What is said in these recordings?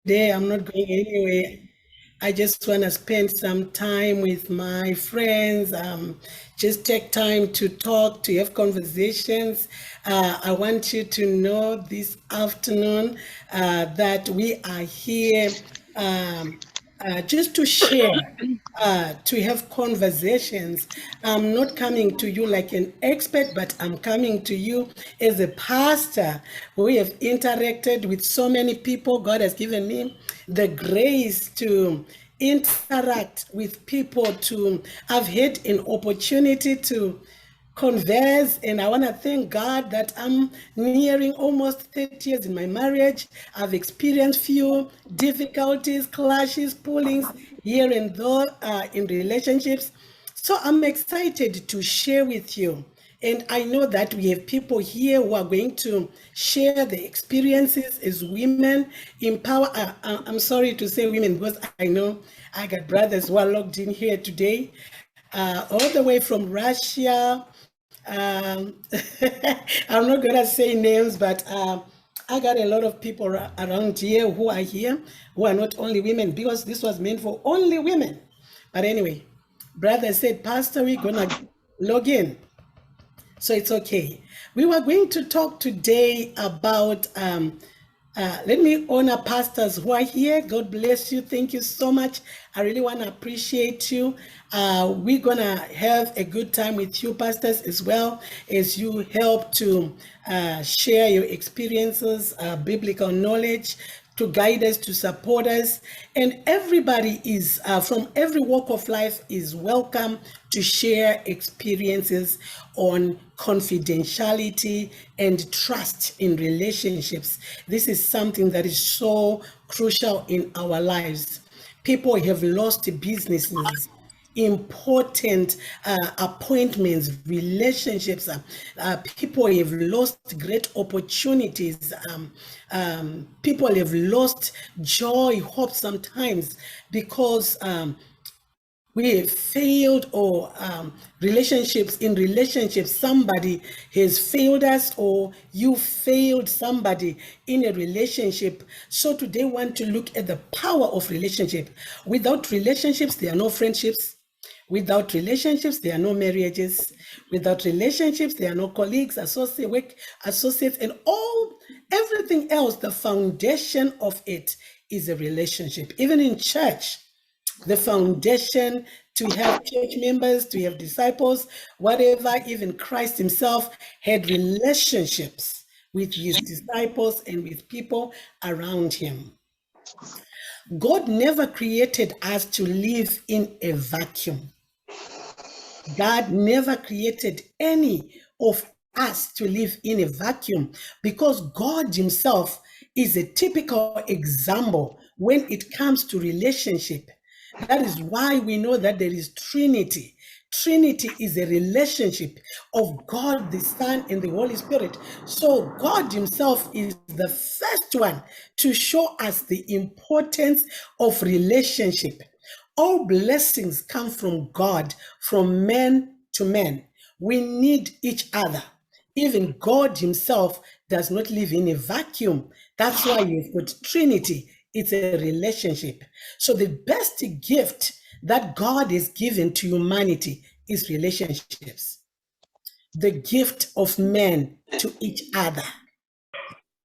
today. I'm not going anywhere. I just want to spend some time with my friends, just take time to talk, to have conversations. I want you to know this afternoon that we are here um, just to share, to have conversations. I'm not coming to you like an expert, but I'm coming to you as a pastor who have interacted with so many people. God has given me the grace to interact with people, to have had an opportunity to converse, and I want to thank God that I'm nearing almost 30 years in my marriage. I've experienced few difficulties, clashes, pullings here and there in relationships. So I'm excited to share with you. And I know that we have people here who are going to share the experiences as women, empower. I'm sorry to say women because I know I got brothers who are logged in here today, all the way from Russia. I'm not going to say names, but I got a lot of people around here who are not only women, because this was meant for only women. But anyway, brother said, Pastor, we're going to log in. So it's okay. We were going to talk today about, let me honor pastors who are here. God bless you. Thank you so much. I really want to appreciate you. We're going to have a good time with you, pastors, as well as you help to share your experiences, biblical knowledge, to guide us, to support us. And everybody is, from every walk of life, is welcome to share experiences on confidentiality and trust in relationships. This is something that is so crucial in our lives. People have lost businesses, important appointments, relationships. People have lost great opportunities. People have lost joy, hope sometimes because we have failed, or relationships, somebody has failed us, or you failed somebody in a relationship. So today we want to look at the power of relationship. Without relationships, there are no friendships. Without relationships, there are no marriages. Without relationships, there are no colleagues, associates, and everything else. The foundation of it is a relationship. Even in church, the foundation to have church members, to have disciples, whatever, even Christ himself had relationships with his disciples and with people around him. God never created us to live in a vacuum. God never created any of us to live in a vacuum, because God himself is a typical example when it comes to relationship. That is why we know that there is Trinity. Trinity is a relationship of God, the Son, and the Holy Spirit. So God himself is the first one to show us the importance of relationship. All blessings come from God, from man to man. We need each other. Even God himself does not live in a vacuum. That's why you've got Trinity. It's a relationship. So the best gift that God has given to humanity is relationships. The gift of men to each other.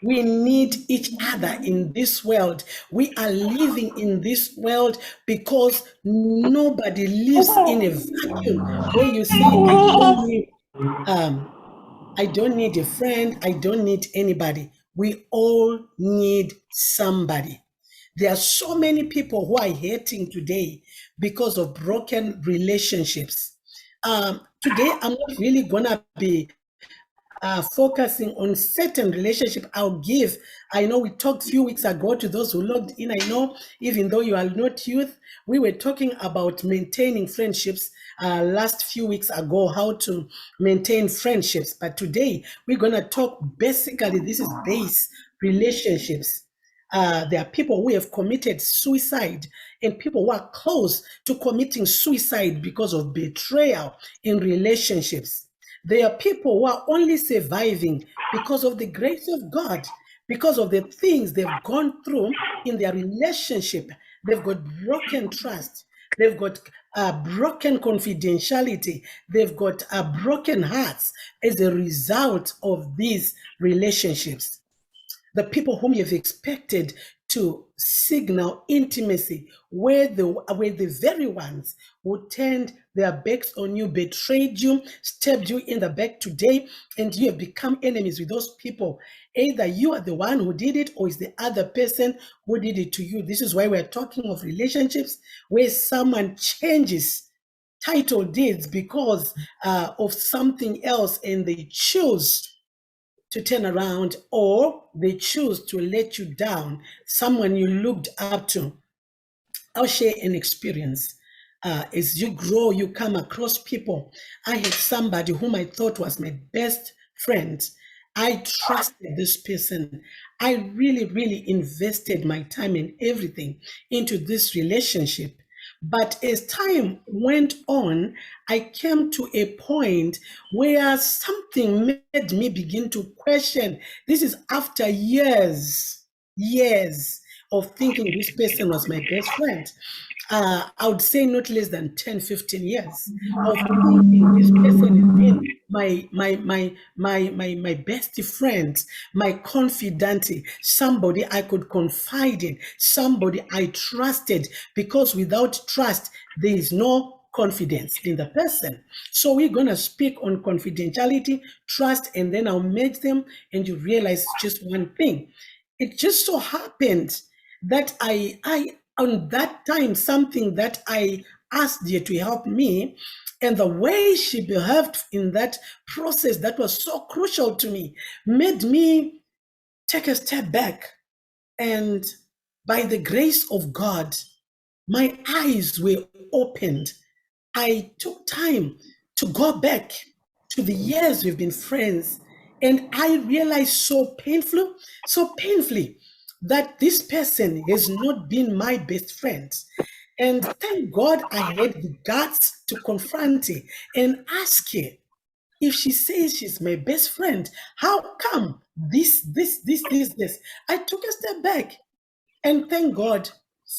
We need each other in this world. We are living in this world because nobody lives in a vacuum where you say, I don't need a friend, I don't need anybody. We all need somebody. There are so many people who are hurting today because of broken relationships. Today, I'm not really gonna be focusing on certain relationship. I know we talked a few weeks ago to those who logged in. I know even though you are not youth, we were talking about maintaining friendships last few weeks ago, how to maintain friendships. But today we're going to talk, basically, this is base relationships. There are people who have committed suicide, and people who are close to committing suicide because of betrayal in relationships. There are people who are only surviving because of the grace of God, because of the things they've gone through in their relationship. They've got broken trust. They've got broken confidentiality. They've got broken hearts as a result of these relationships. The people whom you've expected to signal intimacy were the very ones who turned their backs on you, betrayed you, stabbed you in the back today, and you have become enemies with those people. Either you are the one who did it or it's the other person who did it to you. This is why we're talking of relationships where someone changes title deeds because of something else and they choose to turn around, or they choose to let you down, someone you looked up to. I'll share an experience. As you grow, you come across people. I had somebody whom I thought was my best friend. I trusted this person. I really, really invested my time and everything into this relationship. But as time went on, I came to a point where something made me begin to question. This is after years of thinking this person was my best friend. I would say not less than 10, 15 years of thinking this person has been my best friend, my confidant, somebody I could confide in, somebody I trusted, because without trust, there is no confidence in the person. So we're going to speak on confidentiality, trust, and then I'll merge them, and you realize just one thing. It just so happened that I on that time, something that I asked you to help me, and the way she behaved in that process that was so crucial to me made me take a step back. And by the grace of God, my eyes were opened. I took time to go back to the years we've been friends, and I realized so painfully, that this person has not been my best friend. And thank God I had the guts to confront her and ask her, if she says she's my best friend, how come this? I took a step back, and thank God,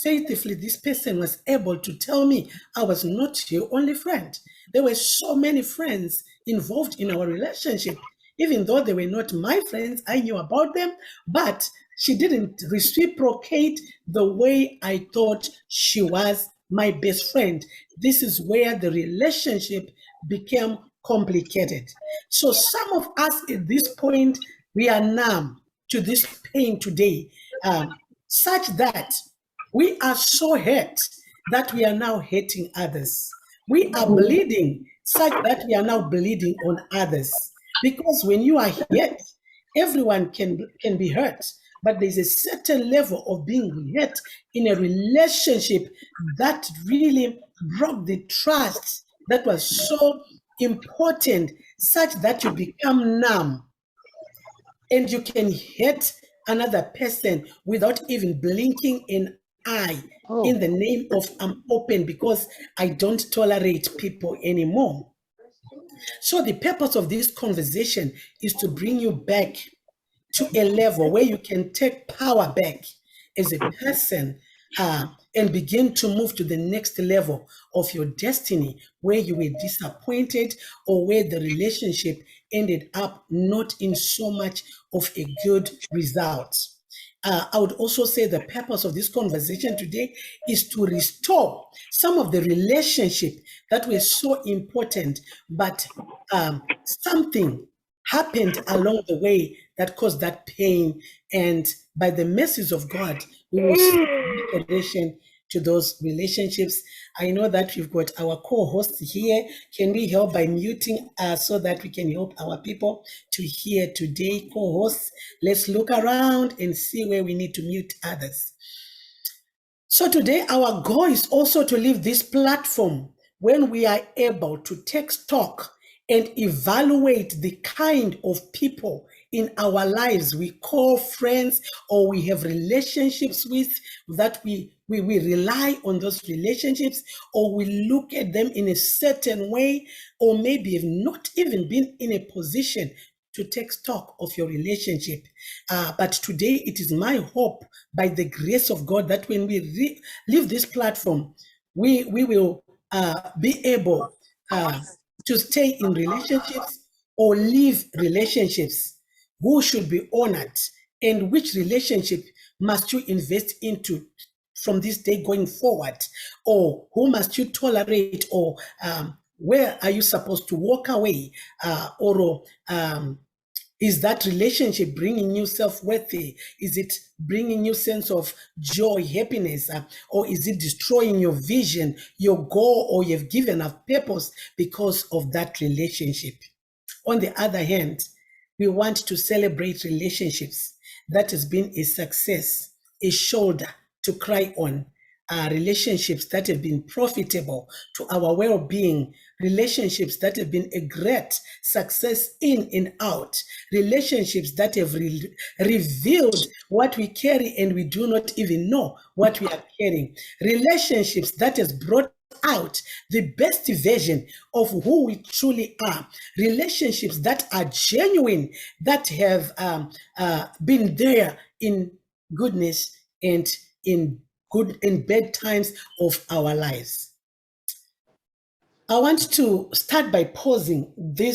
faithfully, this person was able to tell me I was not your only friend. There were so many friends involved in our relationship. Even though they were not my friends, I knew about them, but she didn't reciprocate the way I thought she was my best friend. This is where the relationship became complicated. So some of us at this point, we are numb to this pain today. Such that we are so hurt that we are now hating others. We are bleeding such that we are now bleeding on others. Because when you are hurt, everyone can be hurt. But there's a certain level of being hurt in a relationship that really broke the trust that was so important, such that you become numb and you can hurt another person without even blinking an eye, in the name of I'm open because I don't tolerate people anymore. So the purpose of this conversation is to bring you back to a level where you can take power back as a person, and begin to move to the next level of your destiny, where you were disappointed or where the relationship ended up not in so much of a good result. I would also say the purpose of this conversation today is to restore some of the relationship that were so important, but something happened along the way that caused that pain. And by the mercies of God, we will see restoration to those relationships. I know that we've got our co-host here. Can we help by muting so that we can help our people to hear today? Co-hosts, let's look around and see where we need to mute others. So today, our goal is also to leave this platform when we are able to take stock and evaluate the kind of people in our lives we call friends, or we have relationships with, that we rely on those relationships, or we look at them in a certain way, or maybe have not even been in a position to take stock of your relationship. But today, it is my hope, by the grace of God, that when we leave this platform, we will be able to stay in relationships or leave relationships. Who should be honored, and which relationship must you invest into from this day going forward, or who must you tolerate, or where are you supposed to walk away, or is that relationship bringing you self-worthy? Is it bringing you sense of joy, happiness, or is it destroying your vision, your goal, or you've given up purpose because of that relationship? On the other hand, we want to celebrate relationships that has been a success, a shoulder to cry on, relationships that have been profitable to our well-being, relationships that have been a great success in and out, relationships that have revealed what we carry and we do not even know what we are carrying, relationships that has brought out the best version of who we truly are, relationships that are genuine, that have been there in goodness and in good and bad times of our lives. I want to start by pausing this